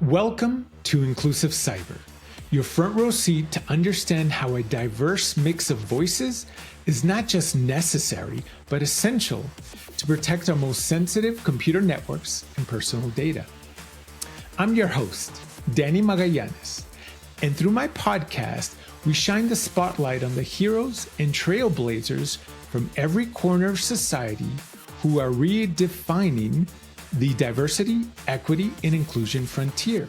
Welcome to Inclusive Cyber, your front row seat to understand how a diverse mix of voices is not just necessary, but essential to protect our most sensitive computer networks and personal data. I'm your host, Danny Magallanes, and through my podcast, we shine the spotlight on the heroes and trailblazers from every corner of society who are redefining the diversity, equity, and inclusion frontier.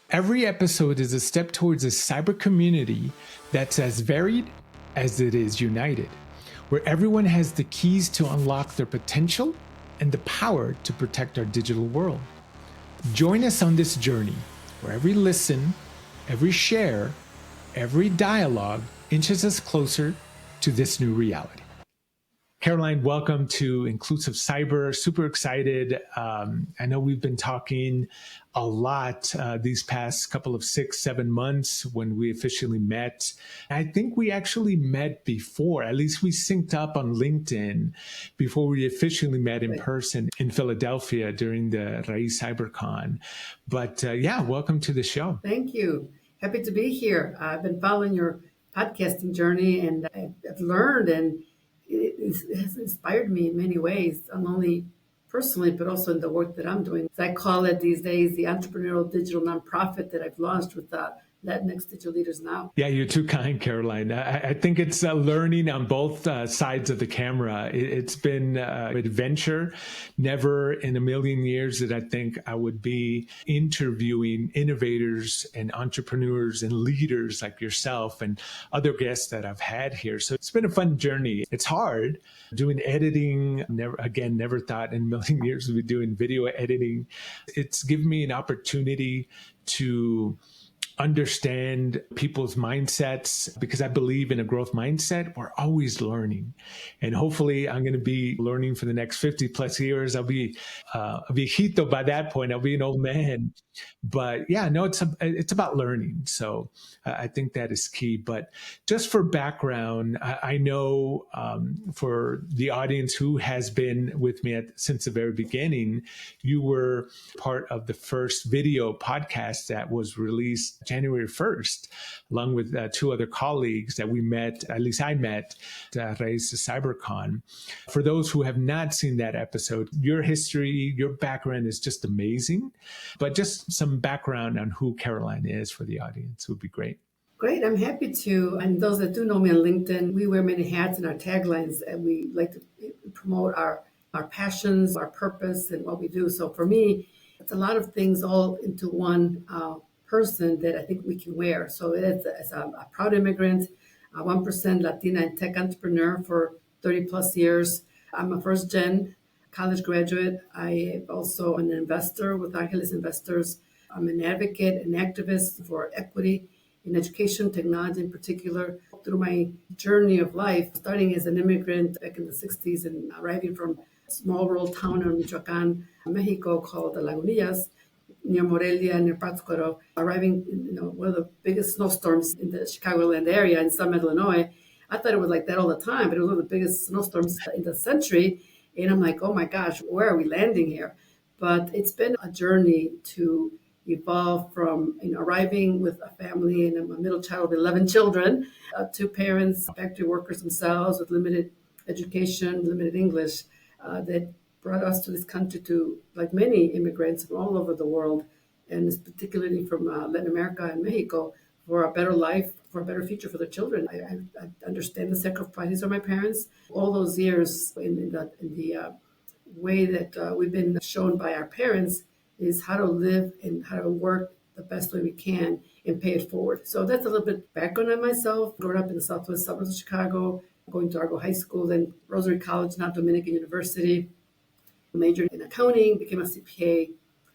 Every episode is a step towards a cyber community that's as varied as it is united, where everyone has the keys to unlock their potential and the power to protect our digital world. Join us on this journey where every listen, every share, every dialogue inches us closer to this new reality. Caroline, welcome to Inclusive Cyber. Super excited. I know we've been talking a lot these past couple of 6-7 months when we officially met. I think we actually met before, at least we synced up on LinkedIn before we officially met in person in Philadelphia during the Raíces CyberCon. But welcome to the show. Thank you. Happy to be here. I've been following your podcasting journey and I've learned and it has inspired me in many ways, not only personally, but also in the work that I'm doing. As I call it these days, the entrepreneurial digital nonprofit that I've launched with LatinX Digital Leaders Now. Yeah, you're too kind, Caroline. I think it's learning on both sides of the camera. It's been an adventure. Never in a million years that I think I would be interviewing innovators and entrepreneurs and leaders like yourself and other guests that I've had here. So it's been a fun journey. It's hard doing editing. Never thought in a million years we'd be doing video editing. It's given me an opportunity to understand people's mindsets because I believe in a growth mindset. We're always learning. And hopefully I'm going to be learning for the next 50 plus years. I'll be a viejito by that point. I'll be an old man. But it's about learning. So I think that is key. But just for background, I know for the audience who has been with me since the very beginning, you were part of the first video podcast that was released January 1st, along with two other colleagues that we met, at least I met, at Raíces CyberCon. For those who have not seen that episode, your history, your background is just amazing. But just some background on who Caroline is for the audience would be great. Great, I'm happy to. And those that do know me on LinkedIn, we wear many hats in our taglines, and we like to promote our passions, our purpose, and what we do. So for me, it's a lot of things all into one person that I think we can wear. So it's a proud immigrant, a 1% Latina and tech entrepreneur for 30 plus years. I'm a first gen college graduate. I also am an investor with Alchemist Investors. I'm an advocate and activist for equity in education, technology in particular. Through my journey of life, starting as an immigrant back in the 60s and arriving from a small rural town in Michoacan, Mexico called the Lagunillas, near Morelia, near Pátzcuaro, arriving in one of the biggest snowstorms in the Chicagoland area in Summit, Illinois. I thought it was like that all the time, but it was one of the biggest snowstorms in the century. And I'm like, oh my gosh, where are we landing here? But it's been a journey to evolve from arriving with a family, and I'm a middle child of 11 children, two parents, factory workers themselves with limited education, limited English, that brought us to this country to, like many immigrants from all over the world, and particularly from Latin America and Mexico, for a better life, for a better future for their children. I understand the sacrifices of my parents. All those years in the way that we've been shown by our parents is how to live and how to work the best way we can and pay it forward. So that's a little bit background on myself. Growing up in the southwest suburbs of Chicago, going to Argo High School, then Rosary College, now Dominican University. Majored in accounting, became a CPA.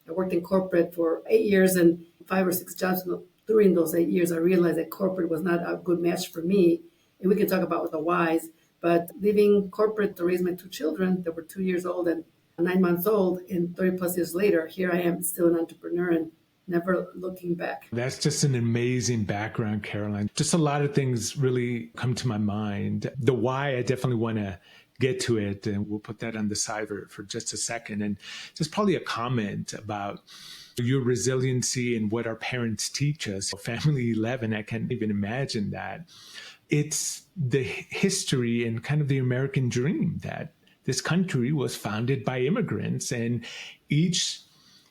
I worked in corporate for 8 years and 5 or 6 jobs. During those 8 years, I realized that corporate was not a good match for me. And we can talk about the whys. But leaving corporate to raise my 2 children that were 2 years old and 9 months old, and 30 plus years later, here I am still an entrepreneur and never looking back. That's just an amazing background, Caroline. Just a lot of things really come to my mind. The why, I definitely want to get to it, and we'll put that on the side for just a second. And just probably a comment about your resiliency and what our parents teach us. Family 11, I can't even imagine that. It's the history and kind of the American dream that this country was founded by immigrants, and each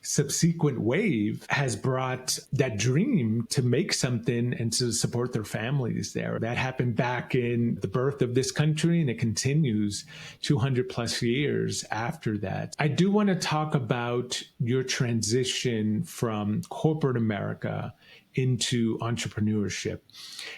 subsequent wave has brought that dream to make something and to support their families there. That happened back in the birth of this country, and it continues 200 plus years after that. I do want to talk about your transition from corporate America into entrepreneurship.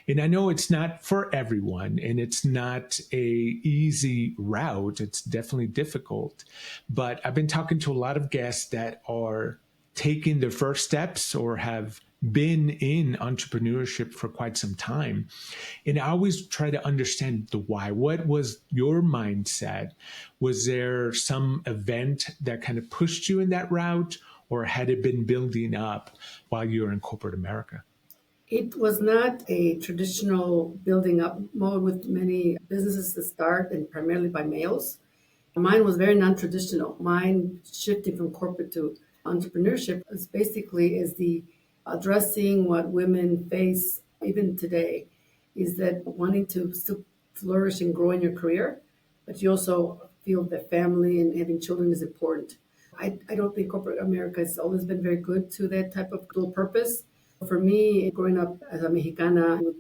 And I know it's not for everyone, and it's not a easy route. It's definitely difficult. But I've been talking to a lot of guests that are taking their first steps or have been in entrepreneurship for quite some time. And I always try to understand the why. What was your mindset? Was there some event that kind of pushed you in that route, or had it been building up while you were in corporate America? It was not a traditional building up mode with many businesses that start and primarily by males. Mine was very non-traditional. Mine shifting from corporate to entrepreneurship is basically is the addressing what women face even today, is that wanting to still flourish and grow in your career, but you also feel that family and having children is important. I don't think corporate America has always been very good to that type of dual purpose. For me, growing up as a Mexicana with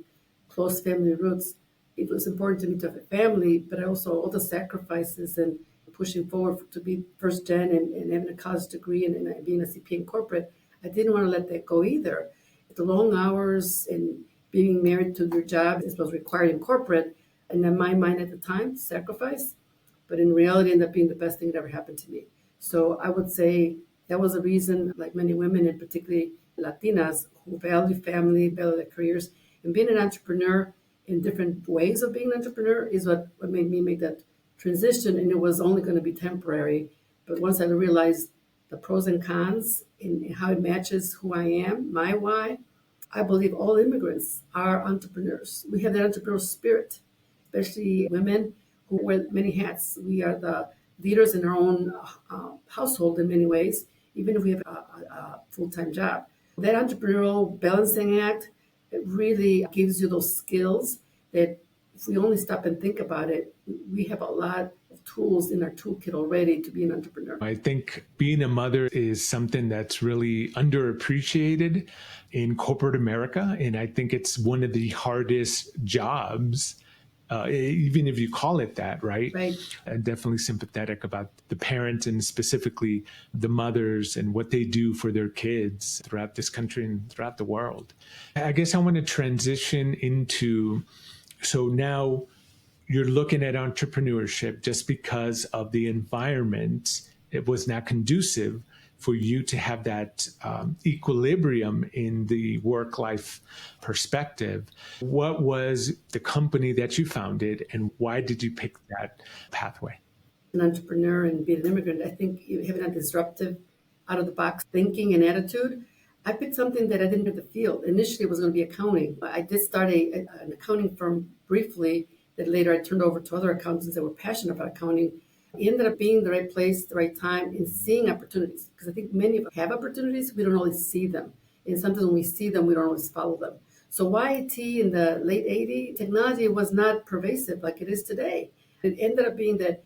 close family roots, it was important to me to have a family, but also all the sacrifices and pushing forward to be first gen and having a college degree and being a CPA in corporate. I didn't want to let that go either. The long hours and being married to your job is was required in corporate, and in my mind at the time, sacrifice, but in reality ended up being the best thing that ever happened to me. So I would say that was a reason, like many women, and particularly Latinas, who value family, value their careers, and being an entrepreneur in different ways of being an entrepreneur is what made me make that transition. And it was only going to be temporary. But once I realized the pros and cons and how it matches who I am, my why, I believe all immigrants are entrepreneurs. We have that entrepreneurial spirit, especially women who wear many hats. We are the leaders in our own household in many ways, even if we have a full-time job. That entrepreneurial balancing act, it really gives you those skills that if we only stop and think about it, we have a lot of tools in our toolkit already to be an entrepreneur. I think being a mother is something that's really underappreciated in corporate America. And I think it's one of the hardest jobs, even if you call it that, right? Right. I'm definitely sympathetic about the parents and specifically the mothers and what they do for their kids throughout this country and throughout the world. I guess I want to transition into, so now you're looking at entrepreneurship just because of the environment. It was not conducive for you to have that equilibrium in the work-life perspective. What was the company that you founded, and why did you pick that pathway? An entrepreneur and being an immigrant, I think you having a disruptive, out-of-the-box thinking and attitude. I picked something that I didn't have the field. Initially, it was going to be accounting. I did start an accounting firm briefly that later I turned over to other accountants that were passionate about accounting. It ended up being the right place, the right time, and seeing opportunities. Because I think many of us have opportunities, we don't always see them. And sometimes when we see them, we don't always follow them. So YIT in the late 80s, technology was not pervasive like it is today. It ended up being that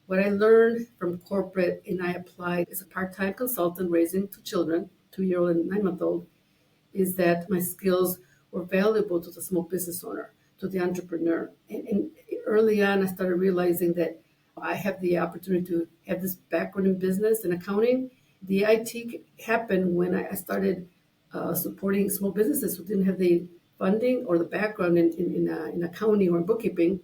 what I learned from corporate and I applied as a part-time consultant raising two children, 2-year-old and 9-month-old, is that my skills were valuable to the small business owner, to the entrepreneur. And early on, I started realizing that I have the opportunity to have this background in business and accounting. The IT happened when I started supporting small businesses who didn't have the funding or the background in accounting or in bookkeeping.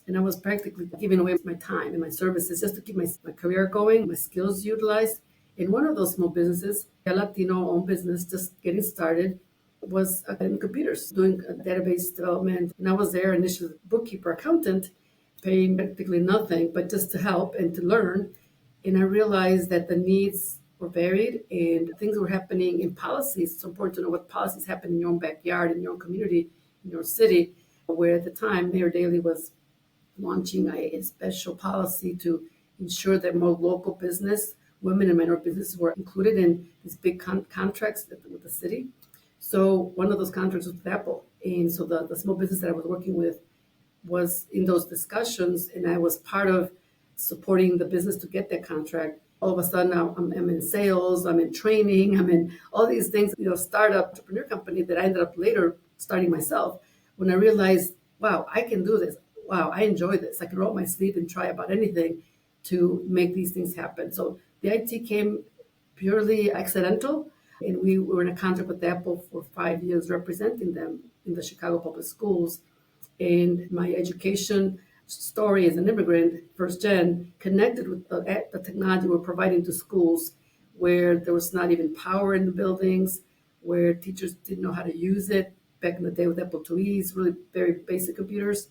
And I was practically giving away my time and my services just to keep my career going, my skills utilized. In one of those small businesses, a Latino-owned business just getting started, was in computers, doing database development. And I was there initially bookkeeper, accountant, paying practically nothing, but just to help and to learn. And I realized that the needs were varied and things were happening in policies. It's important to know what policies happen in your own backyard, in your own community, in your city, where at the time Mayor Daley was launching a special policy to ensure that more local business women and minority businesses were included in these big contracts with the city. So one of those contracts was with Apple. And so the small business that I was working with was in those discussions, and I was part of supporting the business to get that contract. All of a sudden, I'm in sales, I'm in training, I'm in all these things, startup entrepreneur company that I ended up later starting myself. When I realized, wow, I can do this. Wow, I enjoy this. I can roll up my sleeve and try about anything to make these things happen. So the IT came purely accidental, and we were in a contract with Apple for 5 years representing them in the Chicago public schools. And my education story as an immigrant, first gen, connected with the technology we're providing to schools where there was not even power in the buildings, where teachers didn't know how to use it back in the day with Apple IIes, really very basic computers.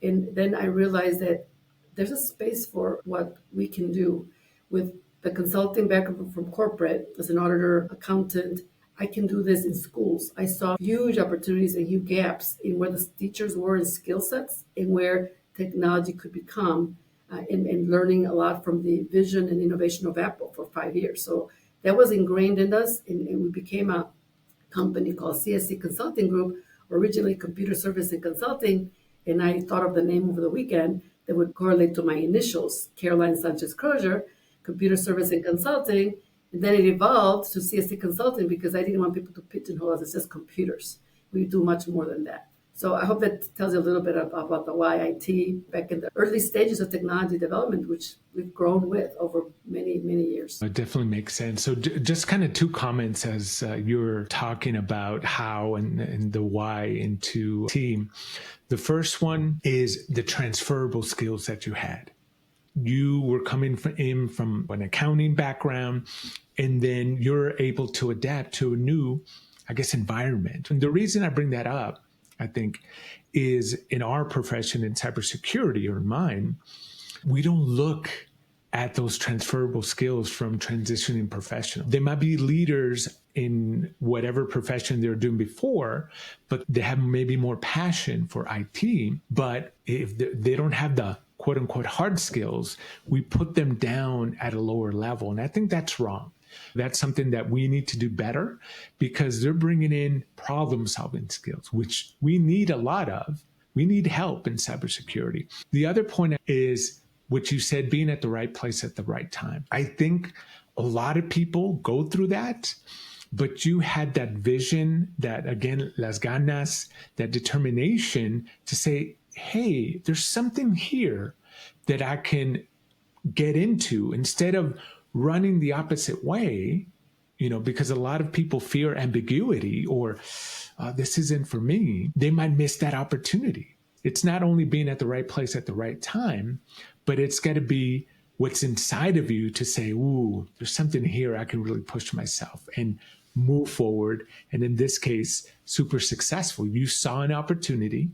And then I realized that there's a space for what we can do with the consulting background from corporate as an auditor, accountant. I can do this in schools. I saw huge opportunities and huge gaps in where the teachers were in skill sets and where technology could become, and learning a lot from the vision and innovation of Apple for 5 years. So that was ingrained in us, and we became a company called CSC Consulting Group, originally Computer Service and Consulting, and I thought of the name over the weekend that would correlate to my initials, Caroline Sanchez Crozier, Computer Service and Consulting. And then it evolved to CSC Consulting because I didn't want people to pigeonhole us as just computers. We do much more than that. So I hope that tells you a little bit about the why IT back in the early stages of technology development, which we've grown with over many, many years. It definitely makes sense. So just kind of two comments as you're talking about how and the why into team. The first one is the transferable skills that you had. You were coming in from an accounting background, and then you're able to adapt to a new, environment. And the reason I bring that up, I think, is in our profession in cybersecurity, or in mine, we don't look at those transferable skills from transitioning professionals. They might be leaders in whatever profession they're doing before, but they have maybe more passion for IT. But if they don't have the quote unquote hard skills, we put them down at a lower level. And I think that's wrong. That's something that we need to do better, because they're bringing in problem solving skills, which we need a lot of. We need help in cybersecurity. The other point is what you said, being at the right place at the right time. I think a lot of people go through that, but you had that vision, that, again, las ganas, that determination to say, hey, there's something here that I can get into, instead of running the opposite way, because a lot of people fear ambiguity, or this isn't for me. They might miss that opportunity. It's not only being at the right place at the right time, but it's got to be what's inside of you to say, ooh, there's something here I can really push myself and move forward. And in this case, super successful. You saw an opportunity,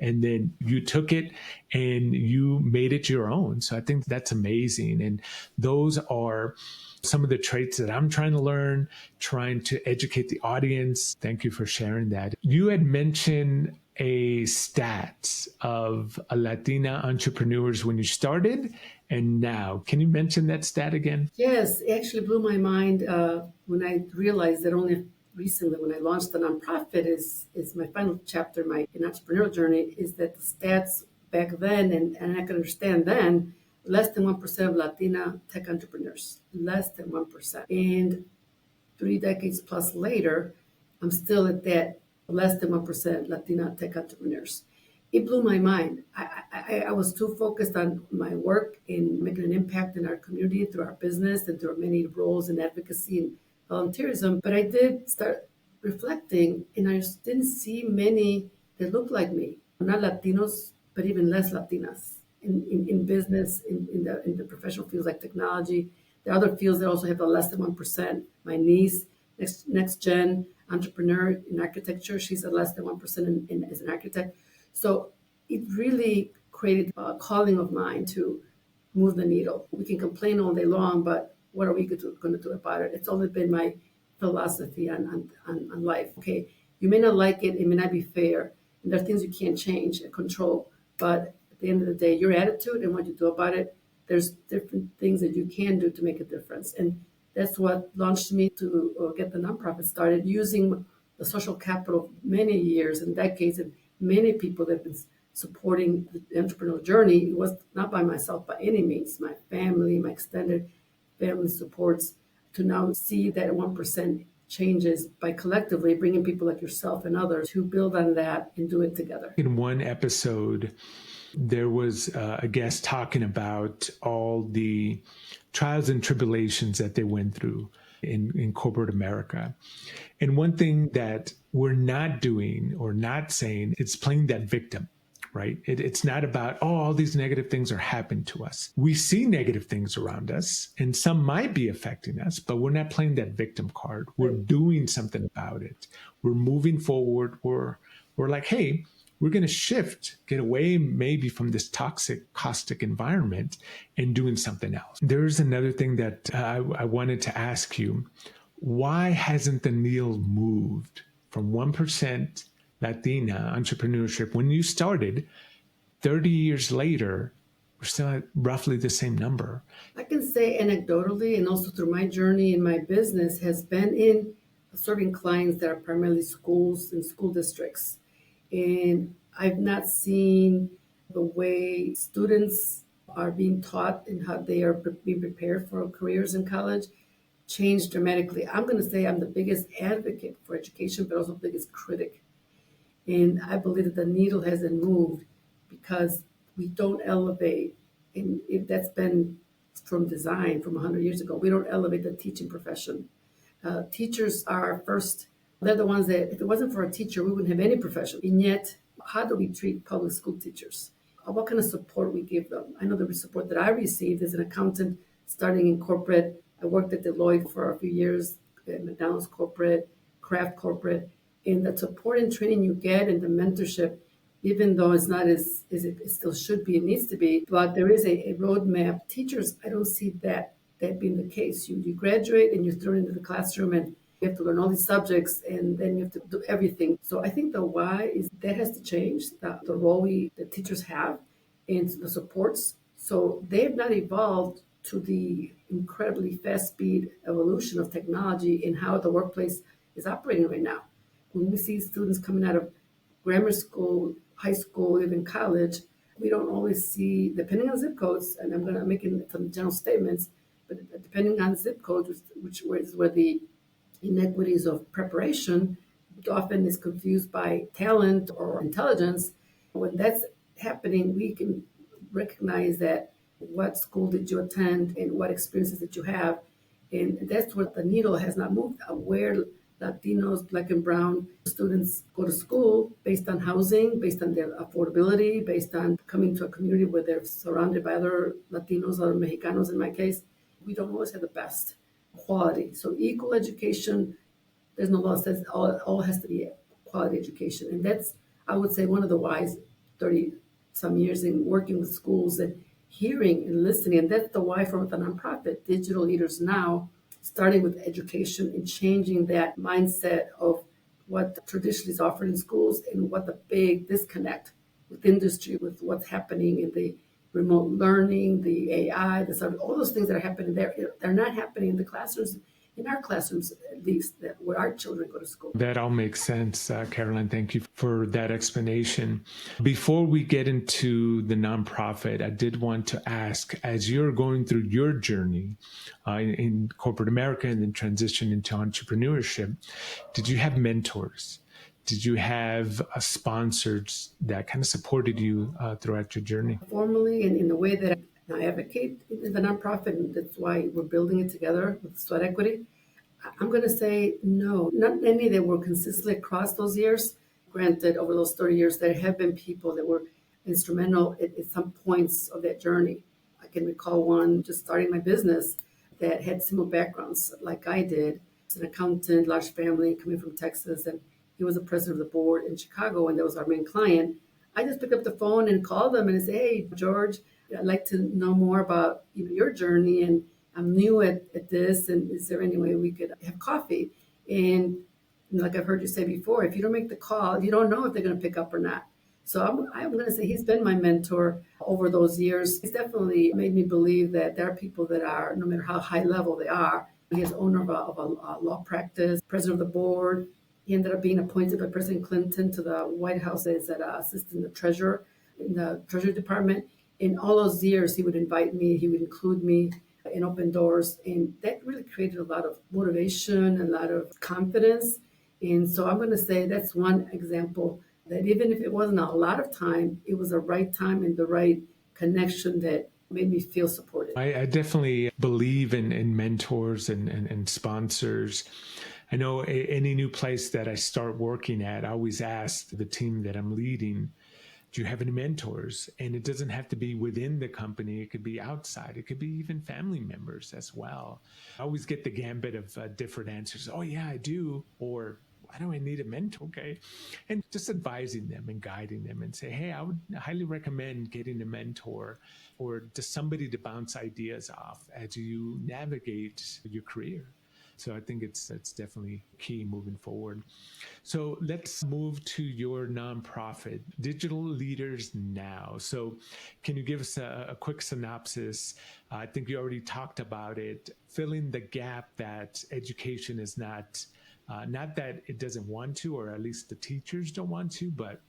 and then you took it and you made it your own. So I think that's amazing. And those are some of the traits that I'm trying to learn, trying to educate the audience. Thank you for sharing that. You had mentioned a stat of Latina entrepreneurs when you started and now. Can you mention that stat again? Yes, it actually blew my mind when I realized that only recently, when I launched the nonprofit, is my final chapter in my entrepreneurial journey, is that the stats back then, and I can understand then, less than 1% of Latina tech entrepreneurs, less than 1%. And 3 decades plus later, I'm still at that less than 1% Latina tech entrepreneurs. It blew my mind. I was too focused on my work in making an impact in our community through our business and through our many roles in advocacy and volunteerism. But I did start reflecting, and I just didn't see many that looked like me. Not Latinos, but even less Latinas in business, in the professional fields like technology. There are other fields that also have a less than 1%. My niece, next gen entrepreneur in architecture, she's at less than 1% as an architect. So it really created a calling of mine to move the needle. We can complain all day long, but what are we going to do about it? It's always been my philosophy on life. Okay, you may not like it, it may not be fair, and there are things you can't change and control, but at the end of the day, your attitude and what you do about it there's different things that you can do to make a difference. And that's what launched me to get the nonprofit started, using the social capital of many years and decades and many people that have been supporting the entrepreneurial journey. It was not by myself by any means. My family, my extended family supports, to now see that 1% changes by collectively bringing people like yourself and others who build on that and do it together. In one episode, there was a guest talking about all the trials and tribulations that they went through in corporate America. And one thing that we're not doing or not saying, it's playing that victim, right? It's not about, oh, all these negative things are happening to us. We see negative things around us, and some might be affecting us, but we're not playing that victim card. We're doing something about it. We're moving forward. We're like, hey, we're going to shift, get away maybe from this toxic, caustic environment and doing something else. There's another thing that I wanted to ask you. Why hasn't the needle moved from 1% Latina entrepreneurship when you started? 30 years later, we're still at roughly the same number. I can say anecdotally, and also through my journey in my business, has been in serving clients that are primarily schools and school districts. And I've not seen the way students are being taught and how they are being prepared for careers in college change dramatically. I'm going to say I'm the biggest advocate for education, but also the biggest critic. And I believe that the needle hasn't moved because we don't elevate, and if that's been from design from 100 years ago, we don't elevate the teaching profession. Teachers are first, they're the ones that, if it wasn't for a teacher, we wouldn't have any profession. And yet, how do we treat public school teachers? What kind of support we give them? I know the support that I received as an accountant starting in corporate. I worked at Deloitte for a few years, at McDonald's corporate, Kraft corporate, and the support and training you get and the mentorship, even though it's not as it still should be, it needs to be, but there is a roadmap. Teachers, I don't see that being the case. You graduate and you're thrown into the classroom and you have to learn all these subjects and then you have to do everything. So I think the why is that has to change, the role the teachers have and the supports. So they've not evolved to the incredibly fast speed evolution of technology in how the workplace is operating right now. When we see students coming out of grammar school, high school, even college, we don't always see, depending on zip codes, and I'm going to make some general statements, but depending on zip codes, which is where the inequities of preparation often is confused by talent or intelligence. When that's happening, we can recognize that what school did you attend and what experiences did you have. And that's where the needle has not moved, where Latinos, Black and Brown students go to school based on housing, based on their affordability, based on coming to a community where they're surrounded by other Latinos or Mexicanos in my case. We don't always have the best quality. So equal education, there's no law that says all has to be quality education. And that's, I would say, one of the whys 30 some years in working with schools and hearing and listening. And that's the why from the nonprofit, Digital Leaders Now, starting with education and changing that mindset of what traditionally is offered in schools and what the big disconnect with industry, with what's happening in the remote learning, the AI, all those things that are happening there, they're not happening in the classrooms, in our classrooms at least, where our children go to school. That all makes sense, Caroline. Thank you for that explanation. Before we get into the nonprofit, I did want to ask, as you're going through your journey in corporate America and then transition into entrepreneurship, did you have mentors? Did you have sponsors that kind of supported you throughout your journey? Formally, and in the way that I advocate in the nonprofit, and that's why we're building it together with sweat equity, I'm going to say no. Not any that were consistently across those years. Granted, over those 30 years, there have been people that were instrumental at some points of that journey. I can recall one just starting my business that had similar backgrounds like I did. It's an accountant, large family, coming from Texas, and he was the president of the board in Chicago, and that was our main client. I just picked up the phone and called them and said, "Hey, George, I'd like to know more about your journey, and I'm new at this, and is there any way we could have coffee?" And like I've heard you say before, if you don't make the call, you don't know if they're going to pick up or not. So I'm going to say he's been my mentor over those years. He's definitely made me believe that there are people that are, no matter how high level they are, he is owner of a law practice, president of the board. He ended up being appointed by President Clinton to the White House as an assistant treasurer in the Treasury Department. In all those years, he would invite me, he would include me in open doors, and that really created a lot of motivation, a lot of confidence. And so I'm going to say that's one example that even if it wasn't a lot of time, it was the right time and the right connection that made me feel supported. I definitely believe in mentors and sponsors. I know any new place that I start working at, I always ask the team that I'm leading, do you have any mentors? And it doesn't have to be within the company. It could be outside. It could be even family members as well. I always get the gambit of different answers. Oh yeah, I do. Or why do I need a mentor? Okay. And just advising them and guiding them and say, hey, I would highly recommend getting a mentor or just somebody to bounce ideas off as you navigate your career. So I think it's definitely key moving forward. So let's move to your nonprofit, Digital Leaders Now. So can you give us a quick synopsis? I think you already talked about it, filling the gap that education is not that it doesn't want to, or at least the teachers don't want to, but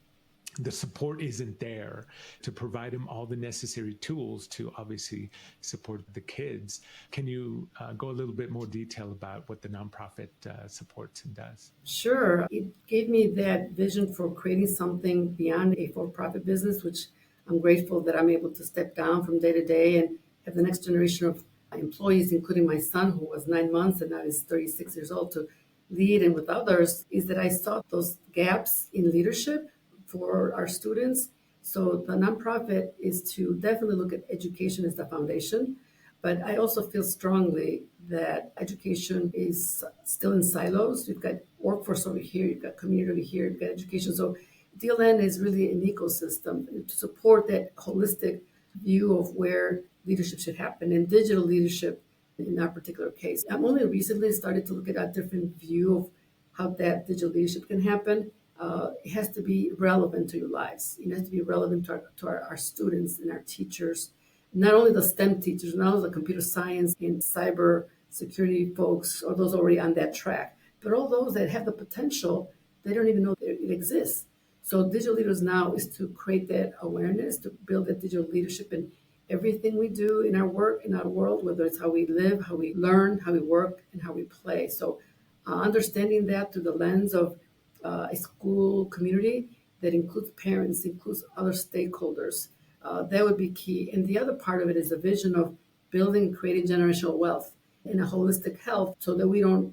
the support isn't there to provide them all the necessary tools to obviously support the kids. Can you go a little bit more detail about what the nonprofit supports and does? Sure. It gave me that vision for creating something beyond a for-profit business, which I'm grateful that I'm able to step down from day to day and have the next generation of employees, including my son, who was 9 months and now is 36 years old, to lead and with others, is that I saw those gaps in leadership for our students. So the nonprofit is to definitely look at education as the foundation. But I also feel strongly that education is still in silos. You've got workforce over here, you've got community over here, you've got education. So DLN is really an ecosystem to support that holistic view of where leadership should happen and digital leadership in our particular case. I'm only recently started to look at a different view of how that digital leadership can happen. It has to be relevant to your lives. It has to be relevant to our students and our teachers, not only the STEM teachers, not only the computer science and cyber security folks or those already on that track, but all those that have the potential, they don't even know that it exists. So Digital Leaders Now is to create that awareness, to build that digital leadership in everything we do in our work, in our world, whether it's how we live, how we learn, how we work, and how we play. So understanding that through the lens of a school community that includes parents, includes other stakeholders, that would be key. And the other part of it is a vision of building and creating generational wealth in a holistic health so that we don't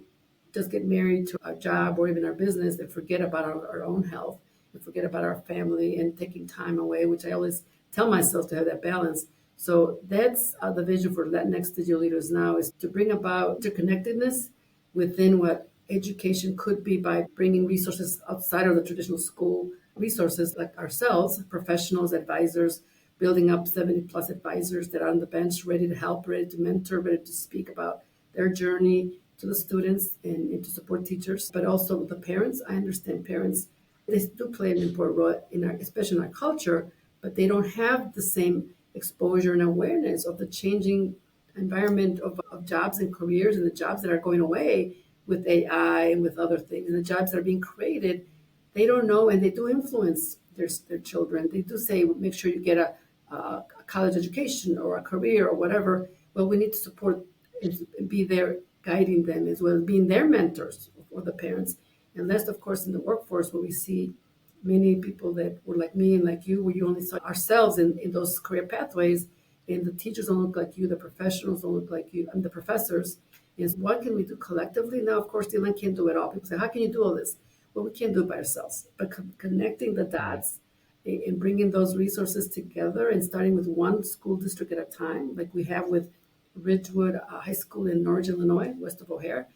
just get married to our job or even our business and forget about our own health and forget about our family and taking time away, which I always tell myself to have that balance. So that's the vision for LatinX Digital Leaders Now, is to bring about interconnectedness within what education could be by bringing resources outside of the traditional school resources like ourselves, professionals, advisors, building up 70 plus advisors that are on the bench ready to help, ready to mentor, ready to speak about their journey to the students and to support teachers, but also the parents. I understand parents, they do play an important role in our, especially in our culture, but they don't have the same exposure and awareness of the changing environment of jobs and careers and the jobs that are going away with AI and with other things and the jobs that are being created. They don't know, and they do influence their children. They do say, make sure you get a college education or a career or whatever. Well, we need to support and be there guiding them as well as being their mentors for the parents. And last, of course, in the workforce where we see many people that were like me and like you, where you only saw ourselves in those career pathways, and the teachers don't look like you, the professionals don't look like you, and the professors. Is what can we do collectively? Now, of course, DLN can't do it all. People say, how can you do all this? Well, we can't do it by ourselves, but connecting the dots and bringing those resources together and starting with one school district at a time, like we have with Ridgewood High School in Norwich, Illinois, west of O'Hare,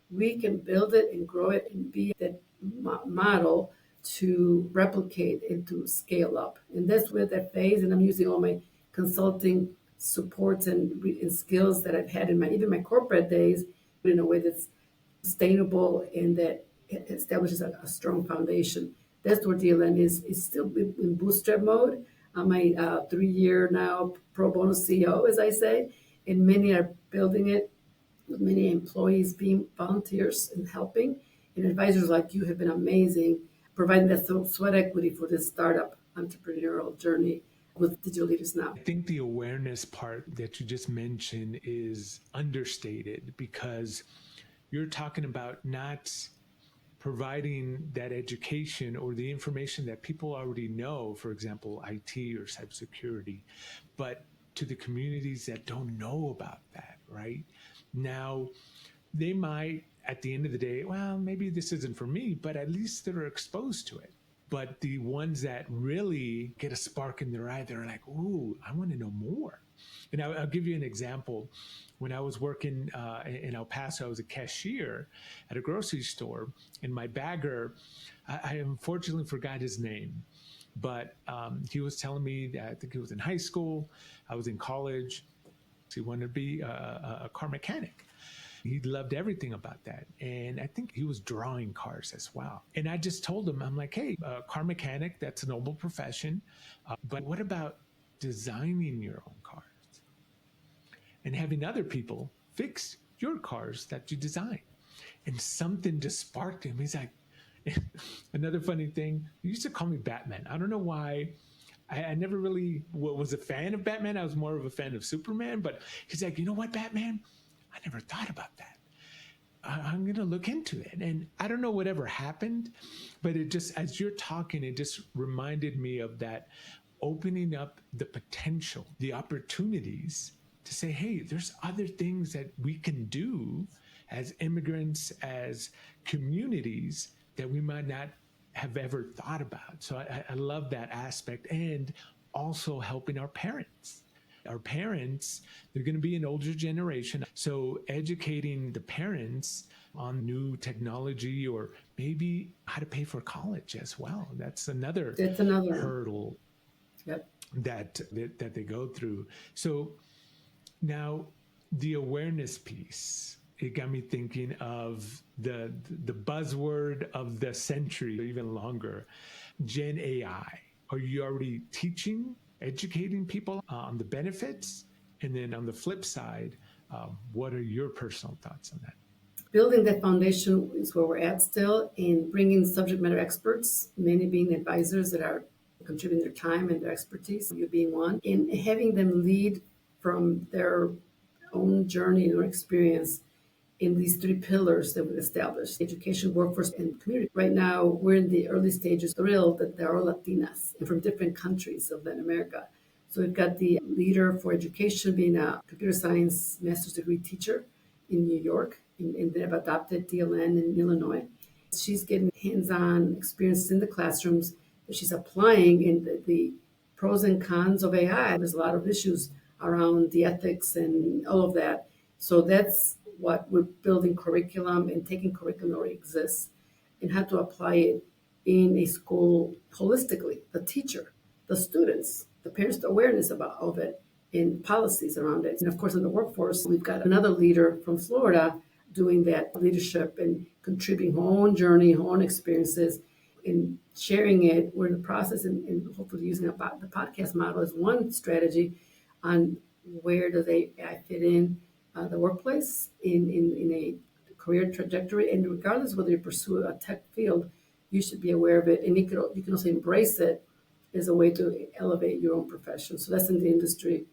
we can build it and grow it and be that model to replicate and to scale up. And that's where that phase, and I'm using all my consulting supports and skills that I've had in even my corporate days in a way that's sustainable and that establishes a strong foundation. That's where DLN is still in bootstrap mode. I'm a 3-year now pro bono CEO, as I say, and many are building it with many employees being volunteers and helping. And advisors like you have been amazing, providing that sweat equity for this startup entrepreneurial journey with digital leaders now. I think the awareness part that you just mentioned is understated, because you're talking about not providing that education or the information that people already know, for example, IT or cybersecurity, but to the communities that don't know about that, right? Now, they might, at the end of the day, well, maybe this isn't for me, but at least they're exposed to it. But the ones that really get a spark in their eye, they're like, ooh, I want to know more. And I'll give you an example. When I was working in El Paso, I was a cashier at a grocery store, and my bagger, I unfortunately forgot his name, but he was telling me that I think he was in high school, I was in college. He wanted to be a car mechanic. He loved everything about that. And I think he was drawing cars as well. And I just told him, I'm like, hey, car mechanic, that's a noble profession. But what about designing your own cars and having other people fix your cars that you design? And something just sparked him. He's like, another funny thing, he used to call me Batman. I don't know why. I never really was a fan of Batman. I was more of a fan of Superman. But he's like, you know what, Batman? I never thought about that. I'm going to look into it. And I don't know whatever happened, but it just, as you're talking, it just reminded me of that, opening up the potential, the opportunities to say, hey, there's other things that we can do as immigrants, as communities, that we might not have ever thought about. So I love that aspect. And also helping our parents. Our parents, they're going to be an older generation. So educating the parents on new technology, or maybe how to pay for college as well. That's another hurdle. Yep. that they go through. So now the awareness piece, it got me thinking of the buzzword of the century, or even longer, Gen AI. Are you already teaching, educating people on the benefits? And then on the flip side, what are your personal thoughts on that? Building that foundation is where we're at still, in bringing subject matter experts, many being advisors that are contributing their time and their expertise, you being one, and having them lead from their own journey or experience in these 3 pillars that we've established: education, workforce, and community. Right now, we're in the early stages, thrilled that there are Latinas and from different countries of Latin America. So we've got the leader for education being a computer science master's degree teacher in New York, and they've adopted DLN in Illinois. She's getting hands-on experience in the classrooms that she's applying in the pros and cons of AI. There's a lot of issues around the ethics and all of that. So that's what we're building curriculum and taking curriculum that already exists and how to apply it in a school holistically. The teacher, the students, the parents, the awareness of it, and policies around it. And of course, in the workforce, we've got another leader from Florida doing that leadership and contributing her own journey, her own experiences, and sharing it. We're in the process and hopefully using the podcast model as one strategy on where does AI fit in the workplace, in a career trajectory. And regardless whether you pursue a tech field, you should be aware of it. And you can also embrace it as a way to elevate your own profession. So that's in the industry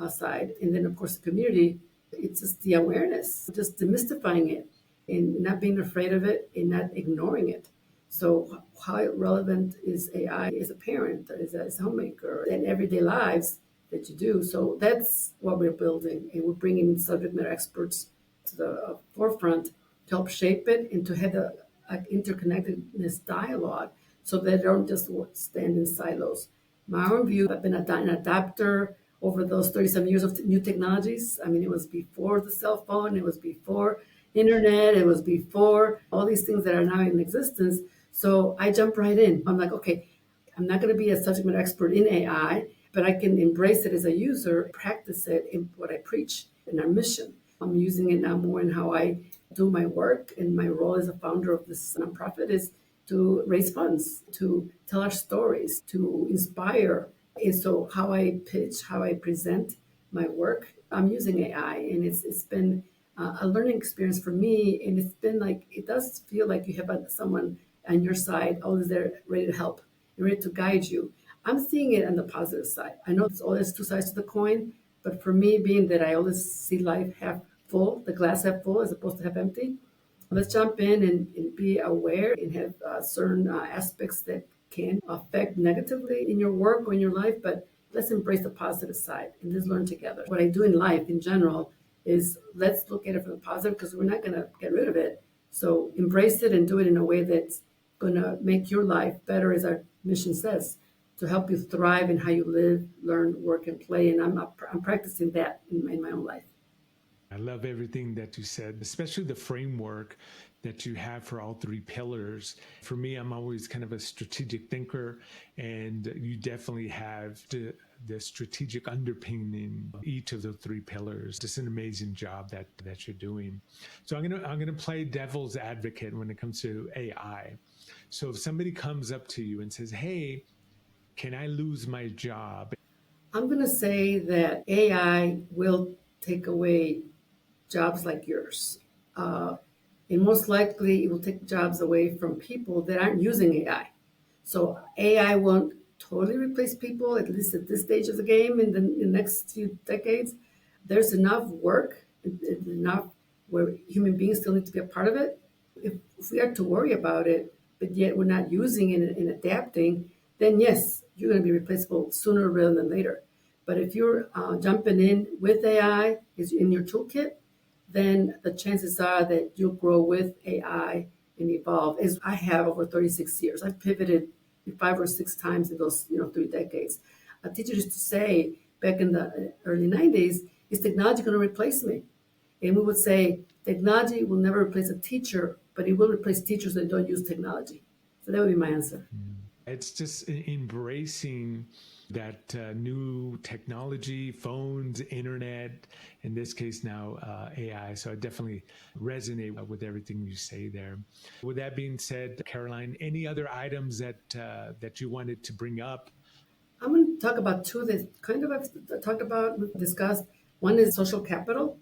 side. And then, of course, the community, it's just the awareness, just demystifying it and not being afraid of it and not ignoring it. So how relevant is AI as a parent, as a homemaker, in everyday lives that you do? So that's what we're building. And we're bringing subject matter experts to the forefront to help shape it and to have the interconnectedness dialogue so that they don't just stand in silos. My own view, I've been an adapter over those 37 years of new technologies. I mean, it was before the cell phone, it was before internet, it was before all these things that are now in existence. So I jump right in. I'm like, okay, I'm not going to be a subject matter expert in AI, but I can embrace it as a user, practice it in what I preach in our mission. I'm using it now more in how I do my work, and my role as a founder of this nonprofit is to raise funds, to tell our stories, to inspire. And so how I pitch, how I present my work, I'm using AI, and it's been a learning experience for me. And it's been like, it does feel like you have someone on your side, always there, ready to help, ready to guide you. I'm seeing it on the positive side. I know there's always two sides to the coin, but for me, being that I always see life half full, the glass half full as opposed to half empty, let's jump in and be aware and have certain aspects that can affect negatively in your work or in your life, but let's embrace the positive side and let's learn together. What I do in life in general is let's look at it from the positive because we're not going to get rid of it. So embrace it and do it in a way that's going to make your life better, as our mission says, to help you thrive in how you live, learn, work, and play. And I'm practicing that in my own life. I love everything that you said, especially the framework that you have for all three pillars. For me, I'm always kind of a strategic thinker, and you definitely have the strategic underpinning of each of the three pillars. Just an amazing job that you're doing. So I'm gonna play devil's advocate when it comes to AI. So if somebody comes up to you and says, "Hey, can I lose my job?" I'm going to say that AI will take away jobs like yours. And most likely it will take jobs away from people that aren't using AI. So AI won't totally replace people, at least at this stage of the game in the next few decades. There's enough work, enough where human beings still need to be a part of it. If we are to worry about it, but yet we're not using it and adapting, then yes, you're going to be replaceable sooner rather than later. But if you're jumping in with AI is in your toolkit, then the chances are that you'll grow with AI and evolve. As I have over 36 years, I've pivoted 5 or 6 times in those 3 decades. A teacher used to say back in the early 90s, is technology going to replace me? And we would say, technology will never replace a teacher, but it will replace teachers that don't use technology. So that would be my answer. It's just embracing that new technology, phones, internet, in this case now AI. So I definitely resonate with everything you say there. With that being said, Caroline, any other items that you wanted to bring up? I'm going to talk about two that kind of I've talked about, we've discussed. One is social capital,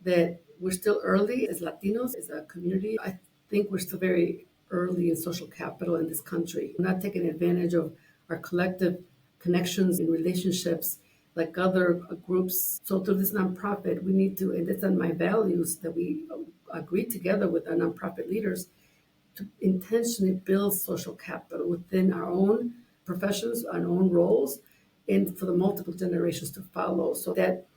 that we're still early as Latinos, as a community. I think we're still very early in social capital in this country. We're not taking advantage of our collective connections and relationships like other groups. So through this nonprofit, we need to, and it's on my values that we agree together with our nonprofit leaders to intentionally build social capital within our own professions, our own roles, and for the multiple generations to follow. So that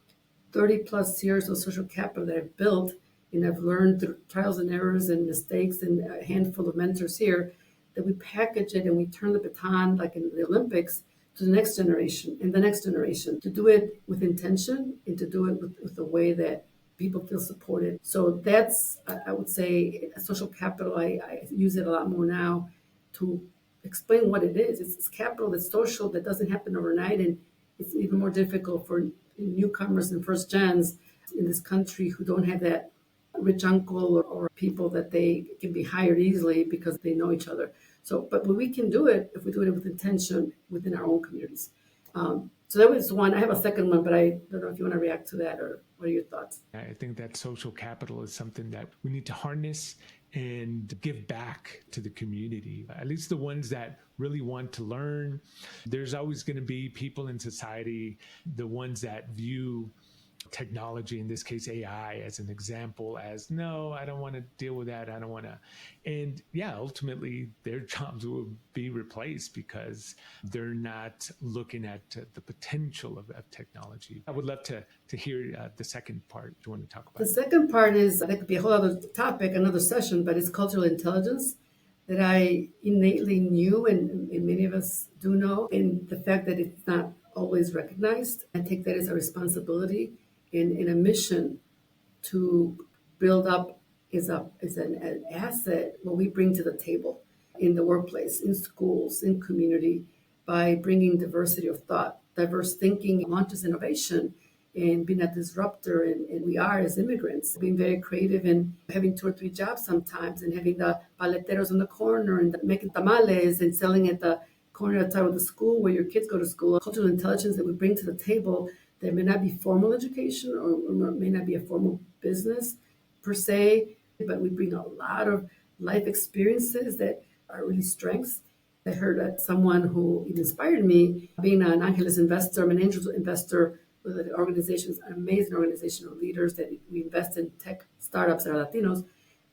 30 plus years of social capital that I've built and I've learned through trials and errors and mistakes and a handful of mentors here, that we package it and we turn the baton like in the Olympics to the next generation and the next generation, to do it with intention and to do it with a way that people feel supported. So that's, I would say, social capital. I use it a lot more now to explain what it is. It's capital that's social, that doesn't happen overnight, and it's even more difficult for newcomers and first gens in this country who don't have that rich uncle or people that they can be hired easily because they know each other. So, but we can do it if we do it with intention within our own communities. So that was one. I have a second one, but I don't know if you want to react to that, or what are your thoughts? I think that social capital is something that we need to harness and give back to the community, at least the ones that really want to learn. There's always going to be people in society, the ones that view technology, in this case AI, as an example, as no, I don't want to deal with that. I don't want to. And yeah, ultimately their jobs will be replaced because they're not looking at the potential of technology. I would love to hear the second part you want to talk about. The second part is, that could be a whole other topic, another session, but it's cultural intelligence that I innately knew, and many of us do know, and the fact that it's not always recognized. I take that as a responsibility in a mission to build up is an asset what we bring to the table in the workplace, in schools, in community, by bringing diversity of thought, diverse thinking launches innovation, and being a disruptor. And we are as immigrants, being very creative and having two or three jobs sometimes, and having the paleteros in the corner and making tamales and selling at the corner outside of the school where your kids go to school. Cultural intelligence that we bring to the table that may not be formal education or may not be a formal business per se, but we bring a lot of life experiences that are really strengths. I heard that someone who inspired me, being an Angeles investor, I'm an angel investor with an organization, an amazing organization of leaders that we invest in tech startups that are Latinos,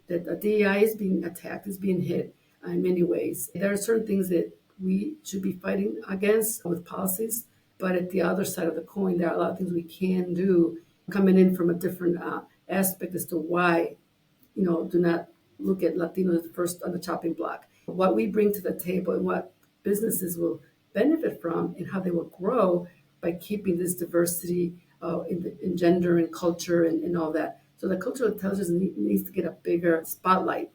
that the DEI is being attacked, is being hit in many ways. There are certain things that we should be fighting against with policies, but at the other side of the coin, there are a lot of things we can do coming in from a different aspect as to why, do not look at Latinos first on the chopping block. What we bring to the table and what businesses will benefit from and how they will grow by keeping this diversity in gender and culture and all that. So the cultural intelligence needs to get a bigger spotlight.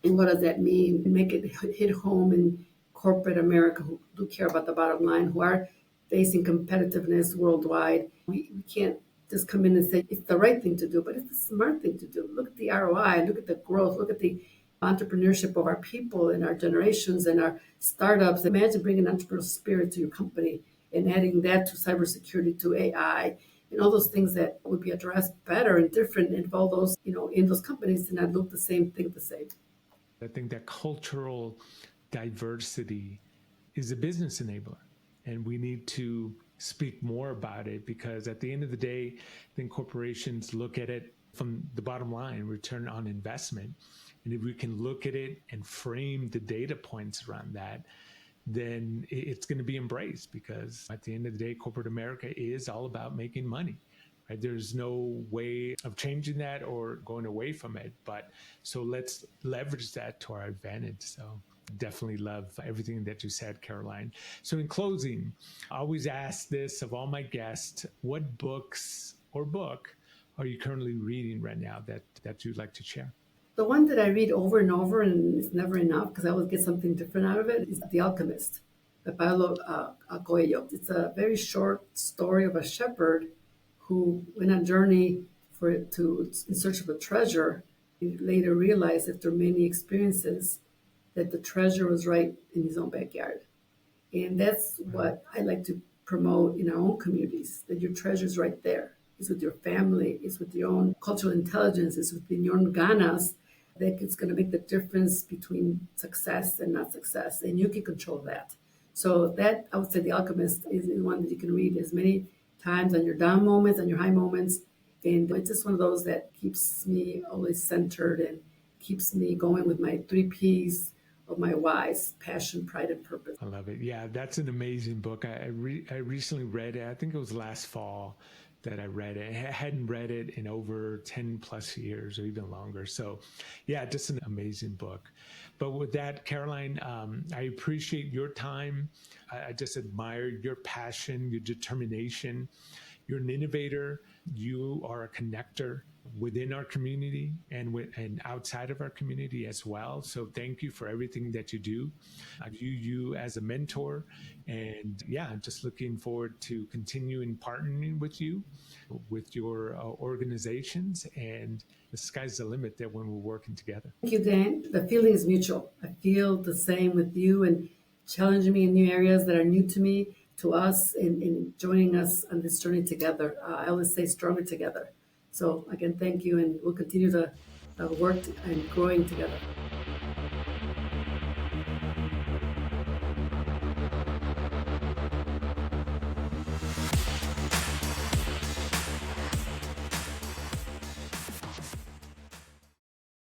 And what does that mean? Make it hit home in corporate America who do care about the bottom line, who are facing competitiveness worldwide. We can't just come in and say it's the right thing to do, but it's the smart thing to do. Look at the ROI, look at the growth, look at the entrepreneurship of our people and our generations and our startups. Imagine bringing entrepreneurial spirit to your company and adding that to cybersecurity, to AI, and all those things that would be addressed better and different, and all those, in those companies to not look the same, think the same. I think that cultural diversity is a business enabler, and we need to speak more about it, because at the end of the day, I think corporations look at it from the bottom line, return on investment. And if we can look at it and frame the data points around that, then it's going to be embraced, because at the end of the day, corporate America is all about making money. Right? There's no way of changing that or going away from it. But so let's leverage that to our advantage. So definitely love everything that you said, Caroline. So in closing, I always ask this of all my guests: what books or book are you currently reading right now that you'd like to share? The one that I read over and over, and it's never enough because I always get something different out of it, is The Alchemist by Paulo Coelho. It's a very short story of a shepherd who went on a journey in search of a treasure. He later realized, after many experiences, that the treasure was right in his own backyard. And that's what I like to promote in our own communities, that your treasure is right there. It's with your family, it's with your own cultural intelligence, it's within your own ganas, that it's going to make the difference between success and not success. And you can control that. So that, I would say, The Alchemist is one that you can read as many times on your down moments, on your high moments. And it's just one of those that keeps me always centered and keeps me going with my 3 Ps of my whys: passion, pride, and purpose. I love it. Yeah, that's an amazing book. I recently read it. I think it was last fall that I read it. I hadn't read it in over 10 plus years or even longer. So yeah, just an amazing book. But with that, Caroline, I appreciate your time. I just admire your passion, your determination. You're an innovator. You are a connector within our community and outside of our community as well. So thank you for everything that you do. I view you as a mentor, and yeah, I'm just looking forward to continuing partnering with you, with your organizations, and the sky's the limit that when we're working together. Thank you, Dan. The feeling is mutual. I feel the same with you, and challenging me in new areas that are new to me, to us, in joining us on this journey together. I always say stronger together. So again, thank you, and we'll continue to work and growing together.